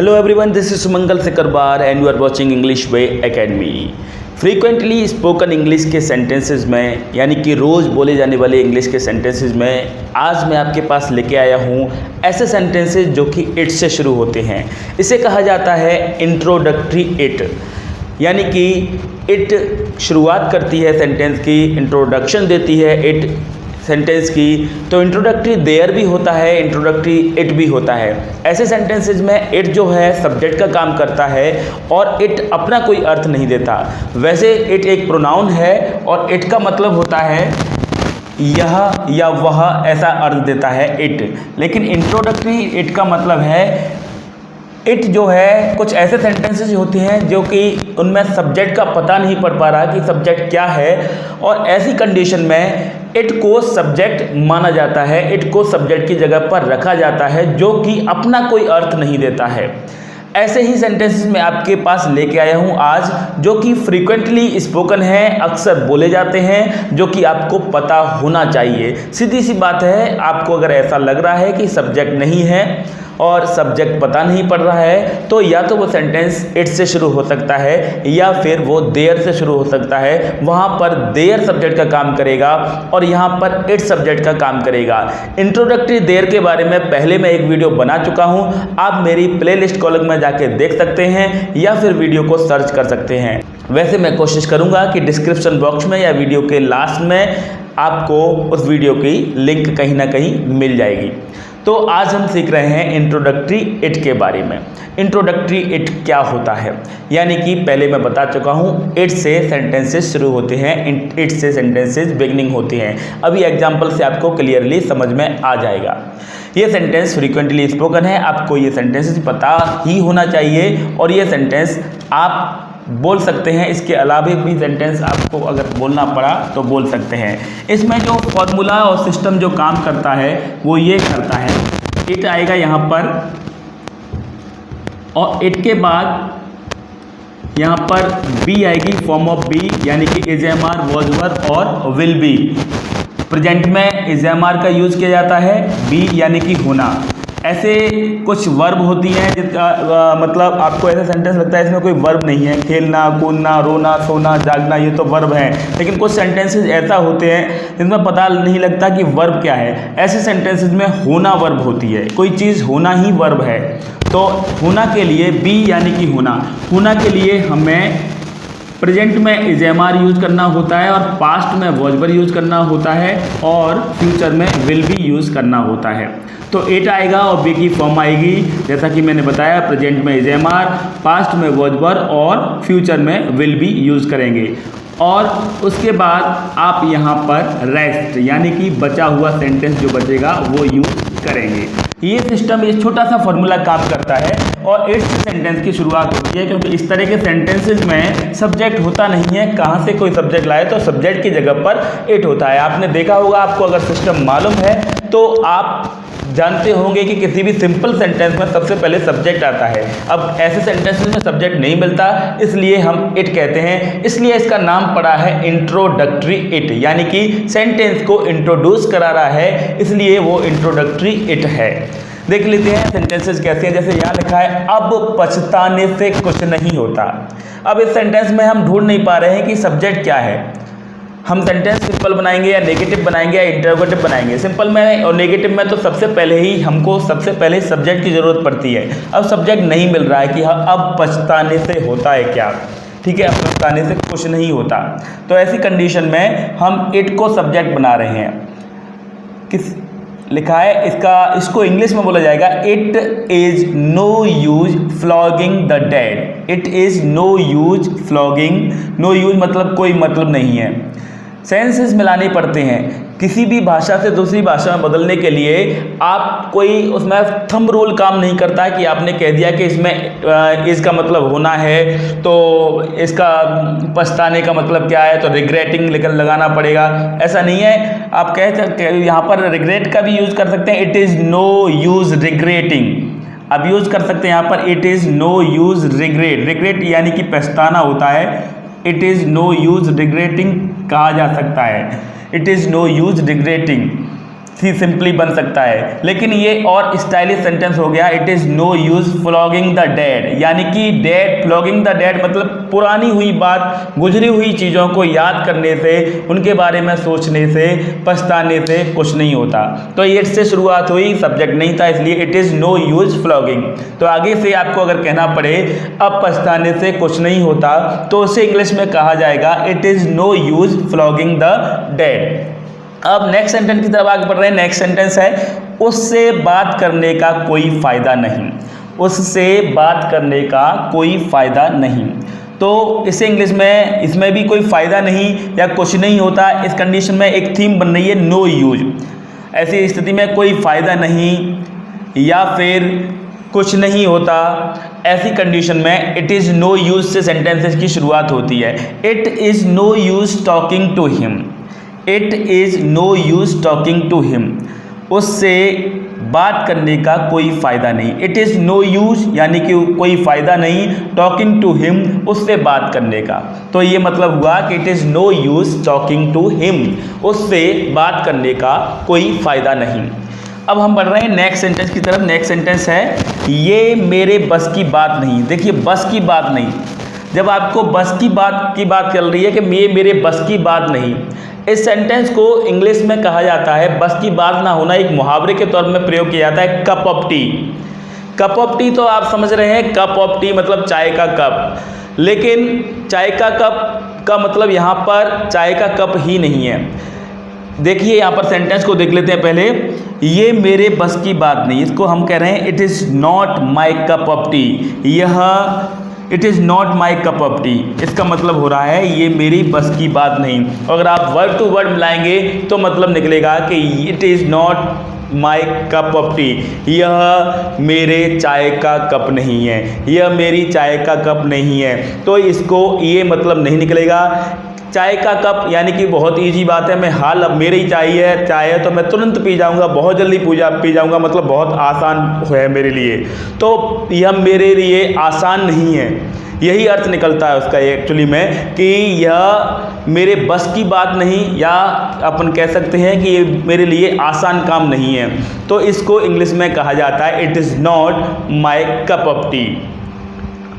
Hello everyone, this is Sumangal Sekarbar and you are watching English Way Academy. Frequently spoken English के sentences में यानी कि रोज़ बोले जाने वाले इंग्लिश के सेंटेंसेस में आज मैं आपके पास लेके आया हूँ ऐसे सेंटेंसेस जो कि इट से शुरू होते हैं। इसे कहा जाता है इंट्रोडक्टरी इट, यानी कि इट शुरुआत करती है सेंटेंस की, इंट्रोडक्शन देती है इट सेंटेंस की। तो इंट्रोडक्टरी देयर भी होता है, इंट्रोडक्टरी इट भी होता है। ऐसे सेंटेंसेस में इट जो है सब्जेक्ट का काम करता है और इट अपना कोई अर्थ नहीं देता। वैसे इट एक प्रोनाउन है और इट का मतलब होता है यह या वह, ऐसा अर्थ देता है इट। लेकिन इंट्रोडक्टरी इट का मतलब है इट जो है कुछ ऐसे सेंटेंसेस होते हैं जो कि उनमें सब्जेक्ट का पता नहीं पड़ पा रहा कि सब्जेक्ट क्या है, और ऐसी कंडीशन में इट को सब्जेक्ट माना जाता है, इट को सब्जेक्ट की जगह पर रखा जाता है जो कि अपना कोई अर्थ नहीं देता है। ऐसे ही सेंटेंसेस मैं आपके पास लेके आया हूँ आज, जो कि फ्रीक्वेंटली स्पोकन है, अक्सर बोले जाते हैं, जो कि आपको पता होना चाहिए। सीधी सी बात है, आपको अगर ऐसा लग रहा है कि सब्जेक्ट नहीं है और सब्जेक्ट पता नहीं पड़ रहा है, तो या तो वो सेंटेंस इट से शुरू हो सकता है या फिर वो देयर से शुरू हो सकता है। वहाँ पर देयर सब्जेक्ट का काम करेगा और यहाँ पर इट सब्जेक्ट का काम करेगा। इंट्रोडक्टरी देयर के बारे में पहले मैं एक वीडियो बना चुका हूँ, आप मेरी प्लेलिस्ट कॉलम में जाके देख सकते हैं या फिर वीडियो को सर्च कर सकते हैं। वैसे मैं कोशिश करूँगा कि डिस्क्रिप्शन बॉक्स में या वीडियो के लास्ट में आपको उस वीडियो की लिंक कहीं ना कहीं मिल जाएगी। तो आज हम सीख रहे हैं इंट्रोडक्टरी इट के बारे में। इंट्रोडक्टरी इट क्या होता है, यानी कि पहले मैं बता चुका हूँ इट से सेंटेंसेस शुरू होते हैं, इट से सेंटेंसेस बिगनिंग होती हैं। अभी एग्जांपल से आपको क्लियरली समझ में आ जाएगा। ये सेंटेंस फ्रीक्वेंटली स्पोकन है, आपको ये सेंटेंसेस पता ही होना चाहिए और ये सेंटेंस आप बोल सकते हैं। इसके अलावा भी सेंटेंस आपको अगर बोलना पड़ा तो बोल सकते हैं। इसमें जो फॉर्मूला और सिस्टम जो काम करता है वो ये करता है, इट आएगा यहाँ पर और इट के बाद यहाँ पर बी आएगी, फॉर्म ऑफ बी, यानी कि is am are, was were और विल बी। प्रेजेंट में इज एम आर का यूज़ किया जाता है, बी यानी कि होना। ऐसे कुछ वर्ब होती हैं मतलब आपको ऐसा सेंटेंस लगता है इसमें कोई वर्ब नहीं है, खेलना, कूदना, रोना, सोना, जागना, ये तो वर्ब हैं। लेकिन कुछ सेंटेंसेस ऐसा होते हैं जिनमें पता नहीं लगता कि वर्ब क्या है। ऐसे सेंटेंसेस में होना वर्ब होती है, कोई चीज़ होना ही वर्ब है। तो होना के लिए बी यानी कि होना के लिए हमें प्रेजेंट में इज एम आर यूज़ करना होता है और पास्ट में वॉज वर यूज़ करना होता है और फ्यूचर में विल बी यूज़ करना होता है। तो इट आएगा और बी की फॉर्म आएगी, जैसा कि मैंने बताया, प्रेजेंट में इज एम आर, पास्ट में वॉज वर और फ्यूचर में विल बी यूज़ करेंगे। और उसके बाद आप यहाँ पर रेस्ट यानी कि बचा हुआ सेंटेंस जो बचेगा वो यूज़ करेंगे। ये सिस्टम, ये छोटा सा फॉर्मूला काम करता है और इट से सेंटेंस की शुरुआत होती है, क्योंकि इस तरह के सेंटेंसेस में सब्जेक्ट होता नहीं है। कहाँ से कोई सब्जेक्ट लाए तो सब्जेक्ट की जगह पर इट होता है। आपने देखा होगा, आपको अगर सिस्टम मालूम है तो आप जानते होंगे कि किसी भी सिंपल सेंटेंस में सबसे पहले सब्जेक्ट आता है। अब ऐसे सेंटेंसेस में सब्जेक्ट नहीं मिलता, इसलिए हम इट कहते हैं। इसलिए इसका नाम पड़ा है इंट्रोडक्टरी इट, यानी कि सेंटेंस को इंट्रोड्यूस करा रहा है, इसलिए वो इंट्रोडक्टरी इट है। देख लेते हैं सेंटेंसेस कैसे हैं। जैसे यहाँ लिखा है, अब पछताने से कुछ नहीं होता। अब इस सेंटेंस में हम ढूंढ नहीं पा रहे हैं कि सब्जेक्ट क्या है। हम सेंटेंस सिंपल बनाएंगे या नेगेटिव बनाएंगे या इंटरोगेटिव बनाएंगे। सिंपल में और नेगेटिव में तो सबसे पहले सब्जेक्ट की ज़रूरत पड़ती है। अब सब्जेक्ट नहीं मिल रहा है कि हाँ अब पछताने से होता है क्या, ठीक है, अब पछताने से कुछ नहीं होता। तो ऐसी कंडीशन में हम इट को सब्जेक्ट बना रहे हैं। किस लिखा है इसको इंग्लिश में बोला जाएगा, it is no use flogging the dead. It is no use flogging, no use मतलब कोई मतलब नहीं है। सेंसेस मिलाने पड़ते हैं। किसी भी भाषा से दूसरी भाषा में बदलने के लिए आप कोई उसमें थंब रूल काम नहीं करता है कि आपने कह दिया कि इसमें इसका मतलब होना है तो इसका पछताने का मतलब क्या है, तो रिग्रेटिंग लगाना पड़ेगा। ऐसा नहीं है, आप यहाँ पर रिग्रेट का भी यूज़ कर सकते हैं, it is no use regretting. अब यूज़ कर सकते हैं यहाँ पर it is no use regret. Regret यानी कि पछताना होता है, it is no use regretting कहा जा सकता है। It is no use regretting, simply बन सकता है, लेकिन ये और स्टाइलिश सेंटेंस हो गया, it is no use flogging the dead, यानी कि डेड, फ्लॉगिंग द डेड मतलब पुरानी हुई बात, गुजरी हुई चीज़ों को याद करने से, उनके बारे में सोचने से, पछताने से कुछ नहीं होता। तो ये से शुरुआत हुई, सब्जेक्ट नहीं था, इसलिए it is no use flogging. तो आगे से आपको अगर कहना पड़े अब पछताने से कुछ नहीं होता, तो उसे इंग्लिश में कहा जाएगा it is no use flogging the dead. अब नेक्स्ट सेंटेंस की तरफ आगे बढ़ रहे हैं। नेक्स्ट सेंटेंस है उससे बात करने का कोई फायदा नहीं, उससे बात करने का कोई फायदा नहीं। तो इसे इंग्लिश में, इसमें भी कोई फायदा नहीं या कुछ नहीं होता, इस कंडीशन में एक थीम बन रही है नो यूज। ऐसी स्थिति में कोई फायदा नहीं या फिर कुछ नहीं होता, ऐसी कंडीशन में इट इज़ नो यूज से सेंटेंसेस की शुरुआत होती है। It is no use talking to him, it is no use talking to him, उससे बात करने का कोई फ़ायदा नहीं। इट इज़ नो यूज यानी कि कोई फ़ायदा नहीं, टॉकिंग टू हिम उससे बात करने का। तो ये मतलब हुआ कि it is no use talking to him, उससे बात करने का कोई फ़ायदा नहीं। अब हम बढ़ रहे हैं नेक्स्ट सेंटेंस की तरफ। नेक्स्ट सेंटेंस है ये मेरे बस की बात नहीं। देखिए बस की बात नहीं, जब आपको बस की बात चल रही है कि ये मेरे बस की बात नहीं, इस सेंटेंस को इंग्लिश में कहा जाता है, बस की बात ना होना एक मुहावरे के तौर में प्रयोग किया जाता है, cup of T. Cup of T तो आप समझ रहे हैं, कप ऑफ टी मतलब चाय का कप, लेकिन चाय का कप का मतलब यहाँ पर चाय का कप ही नहीं है। देखिए यहाँ पर सेंटेंस को देख लेते हैं पहले, ये मेरे बस की बात नहीं, इसको हम कह रहे हैं it is not my cup of tea. यह it is not my cup of tea, इसका मतलब हो रहा है ये मेरी बस की बात नहीं। अगर आप वर्ड टू वर्ड मिलाएंगे तो मतलब निकलेगा कि it is not my cup of tea, यह मेरे चाय का कप नहीं है, यह मेरी चाय का कप नहीं है। तो इसको ये मतलब नहीं निकलेगा। चाय का कप यानी कि बहुत इजी बात है, मैं हाल अब मेरी चाय है तो मैं तुरंत पी जाऊंगा, बहुत जल्दी पी जाऊंगा, मतलब बहुत आसान है मेरे लिए। तो यह मेरे लिए आसान नहीं है, यही अर्थ निकलता है उसका एक्चुअली में कि यह मेरे बस की बात नहीं, या अपन कह सकते हैं कि ये मेरे लिए आसान काम नहीं है। तो इसको इंग्लिश में कहा जाता है it is not my cup of T.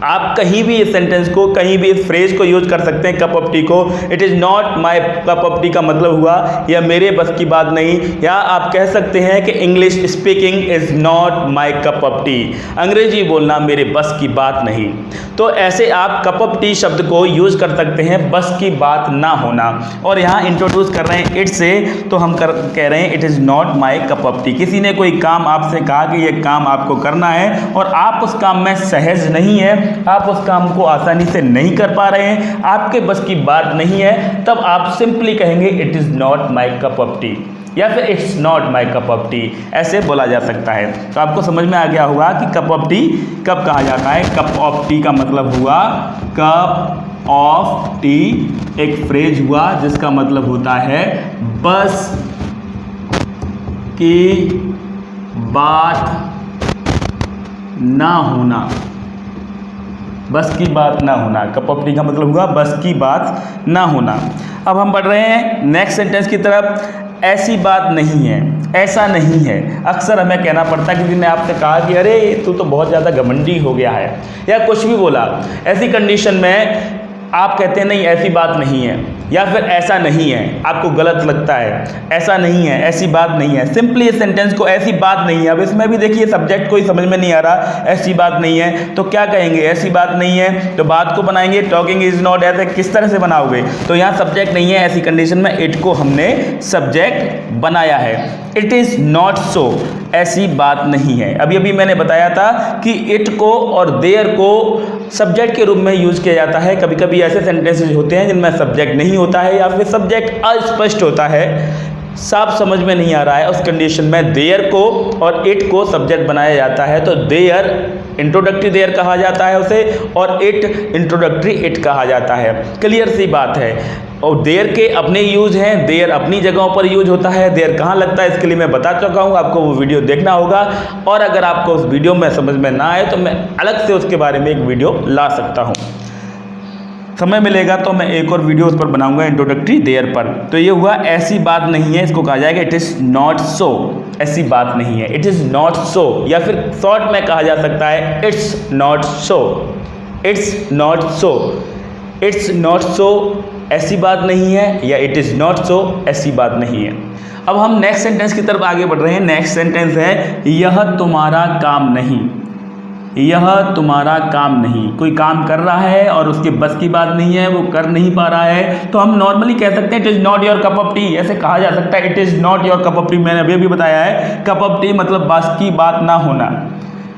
आप कहीं भी इस सेंटेंस को, कहीं भी इस फ्रेज को यूज कर सकते हैं, कप ऑफ टी को। It is not my cup of T का मतलब हुआ यह मेरे बस की बात नहीं, या आप कह सकते हैं कि English speaking is not my cup of T, अंग्रेजी बोलना मेरे बस की बात नहीं। तो ऐसे आप कप ऑफ टी शब्द को यूज कर सकते हैं, बस की बात ना होना। और यहाँ इंट्रोड्यूस कर रहे हैं इट से, तो हम कह रहे हैं it is not my cup of T. किसी ने कोई काम आपसे कहा कि यह काम आपको करना है और आप उस काम में सहज नहीं है, आप उस काम को आसानी से नहीं कर पा रहे हैं, आपके बस की बात नहीं है, तब आप सिंपली कहेंगे it is not my cup of T, या फिर it's not my cup of T, ऐसे बोला जा सकता है। तो आपको समझ में आ गया होगा कि कप ऑफ टी कब कहा जाता है। कप ऑफ टी का मतलब हुआ कप ऑफ टी एक फ्रेज हुआ जिसका मतलब होता है बस की बात ना होना, बस की बात ना होना। कप ऑफ टी का मतलब हुआ बस की बात ना होना। अब हम बढ़ रहे हैं नेक्स्ट सेंटेंस की तरफ। ऐसी बात नहीं है, ऐसा नहीं है। अक्सर हमें कहना पड़ता है, किसी ने आपसे कहा कि अरे तू तो बहुत ज़्यादा घमंडी हो गया है, या कुछ भी बोला, ऐसी कंडीशन में आप कहते हैं नहीं ऐसी बात नहीं है, या फिर ऐसा नहीं है, आपको गलत लगता है, ऐसा नहीं है, ऐसी बात नहीं है। सिंपली इस सेंटेंस को ऐसी बात नहीं है। अब इसमें भी देखिए सब्जेक्ट कोई समझ में नहीं आ रहा, ऐसी बात नहीं है तो क्या कहेंगे, ऐसी बात नहीं है, तो बात को बनाएंगे टॉकिंग इज नॉट, ऐसे किस तरह से बनाओगे। तो यहाँ सब्जेक्ट नहीं है, ऐसी कंडीशन में इट को हमने सब्जेक्ट बनाया है। इट इज़ नॉट सो, ऐसी बात नहीं है। अभी अभी मैंने बताया था कि इट को और देयर को सब्जेक्ट के रूप में यूज किया जाता है। कभी कभी ऐसे सेंटेंसेस होते हैं जिनमें सब्जेक्ट नहीं होता है, या फिर सब्जेक्ट अस्पष्ट होता है, साफ समझ में नहीं आ रहा है। उस कंडीशन में देयर को और इट को सब्जेक्ट बनाया जाता है। तो देयर इंट्रोडक्टरी देयर कहा जाता है उसे, और इट इंट्रोडक्टरी इट कहा जाता है। क्लियर सी बात है। और देयर के अपने यूज हैं, देयर अपनी जगहों पर यूज होता है। देयर कहाँ लगता है इसके लिए मैं बता चुका हूँ, आपको वो वीडियो देखना होगा। और अगर आपको उस वीडियो में समझ में ना आए तो मैं अलग से उसके बारे में एक वीडियो ला सकता हूँ। समय मिलेगा तो मैं एक और वीडियो उस पर बनाऊंगा इंट्रोडक्टरी देयर पर। तो ये हुआ ऐसी बात नहीं है, इसको कहा जाएगा इट इज़ नॉट सो। ऐसी बात नहीं है, इट इज़ नॉट सो, या फिर शॉर्ट में कहा जा सकता है it's not so. It's not so, it's not so ऐसी बात नहीं है, या इट इज़ नॉट सो ऐसी बात नहीं है। अब हम नेक्स्ट सेंटेंस की तरफ आगे बढ़ रहे हैं। नेक्स्ट सेंटेंस है यह तुम्हारा काम नहीं। यह तुम्हारा काम नहीं, कोई काम कर रहा है और उसके बस की बात नहीं है, वो कर नहीं पा रहा है, तो हम नॉर्मली कह सकते हैं it is not your cup of T. ऐसे कहा जा सकता है it is not your cup of T. मैंने अभी भी बताया है कप ऑफ टी मतलब बस की बात ना होना।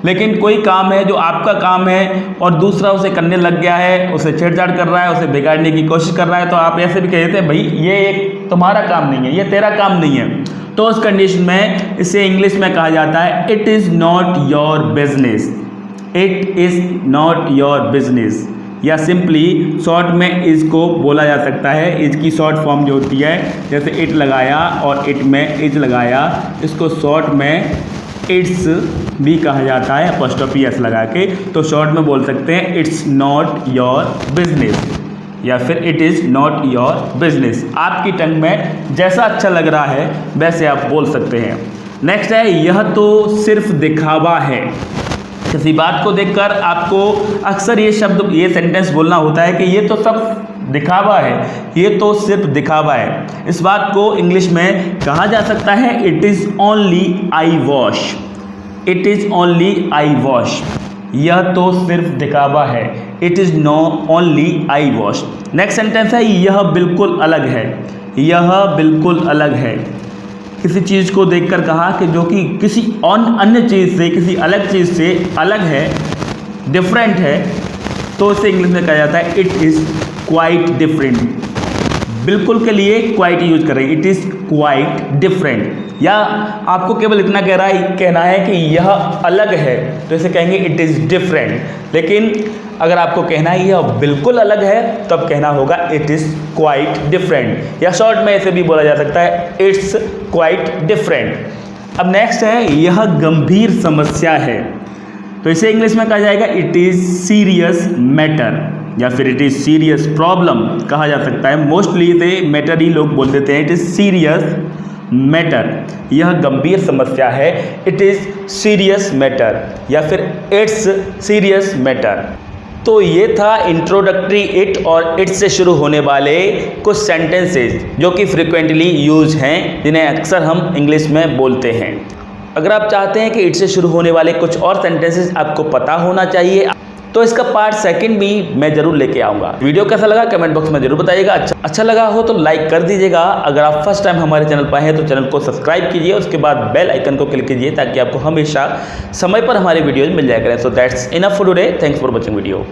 लेकिन कोई काम है जो आपका काम है और दूसरा उसे करने लग गया है, उसे छेड़छाड़ कर रहा है, उसे बिगाड़ने की कोशिश कर रहा है, तो आप ऐसे भी कह देते हैं भाई ये एक तुम्हारा काम नहीं है, ये तेरा काम नहीं है। तो उस कंडीशन में इसे इंग्लिश में कहा जाता है it is not your business. It is not your business, या सिंपली शॉर्ट में इसको बोला जा सकता है। इसकी शॉर्ट फॉर्म जो होती है, जैसे इट लगाया और इट में इज लगाया, इसको शॉर्ट में इट्स भी कहा जाता है अपॉस्ट्रोफी एस लगा के। तो शॉर्ट में बोल सकते हैं इट्स नॉट योर बिजनेस, या फिर it is not your business. आपकी टंग में जैसा अच्छा लग रहा है वैसे आप बोल सकते हैं। नेक्स्ट है यह तो सिर्फ दिखावा है। किसी बात को देखकर आपको अक्सर ये शब्द, ये सेंटेंस बोलना होता है कि ये तो सब दिखावा है, ये तो सिर्फ दिखावा है। इस बात को इंग्लिश में कहा जा सकता है it is only eye wash. It is only eye wash, यह तो सिर्फ दिखावा है, it is no only eye wash. Next sentence है यह बिल्कुल अलग है। यह बिल्कुल अलग है, किसी चीज़ को देखकर कहा कि जो कि किसी अन्य चीज़ से, किसी अलग चीज़ से अलग है, डिफरेंट है, तो इसे इंग्लिश में कहा जाता है इट इज़ क्वाइट डिफरेंट। बिल्कुल के लिए क्वाइट यूज कर रहे हैं, इट इज़ क्वाइट डिफरेंट। या आपको केवल इतना कहना है कि यह अलग है, तो इसे कहेंगे इट इज़ डिफरेंट। लेकिन अगर आपको कहना है यह बिल्कुल अलग है, तब कहना होगा इट इज़ क्वाइट डिफरेंट, या शॉर्ट में इसे भी बोला जा सकता है इट्स क्वाइट डिफरेंट। अब नेक्स्ट है यह गंभीर समस्या है, तो इसे इंग्लिश में कहा जाएगा इट इज़ सीरियस मैटर, या फिर इट इज़ सीरियस प्रॉब्लम कहा जा सकता है। मोस्टली इसे मैटर ही लोग बोल देते हैं, इट इज़ सीरियस मैटर। यह गंभीर समस्या है, इट इज़ सीरियस मैटर, या फिर इट्स सीरियस मैटर। तो ये था इंट्रोडक्टरी इट और इट से शुरू होने वाले कुछ सेंटेंसेस जो कि फ्रिक्वेंटली यूज हैं, जिन्हें अक्सर हम इंग्लिश में बोलते हैं। अगर आप चाहते हैं कि इट से शुरू होने वाले कुछ और सेंटेंसेस आपको पता होना चाहिए, तो इसका पार्ट सेकंड भी मैं जरूर लेके आऊँगा। वीडियो कैसा लगा कमेंट बॉक्स में जरूर बताइएगा। अच्छा लगा हो तो लाइक कर दीजिएगा। अगर आप फर्स्ट टाइम हमारे चैनल पर हैं तो चैनल को सब्सक्राइब कीजिए, उसके बाद बेल आइकन को क्लिक कीजिए ताकि आपको हमेशा समय पर हमारे वीडियोज़ मिल जाया करें। So that's enough for today, thanks for watching video.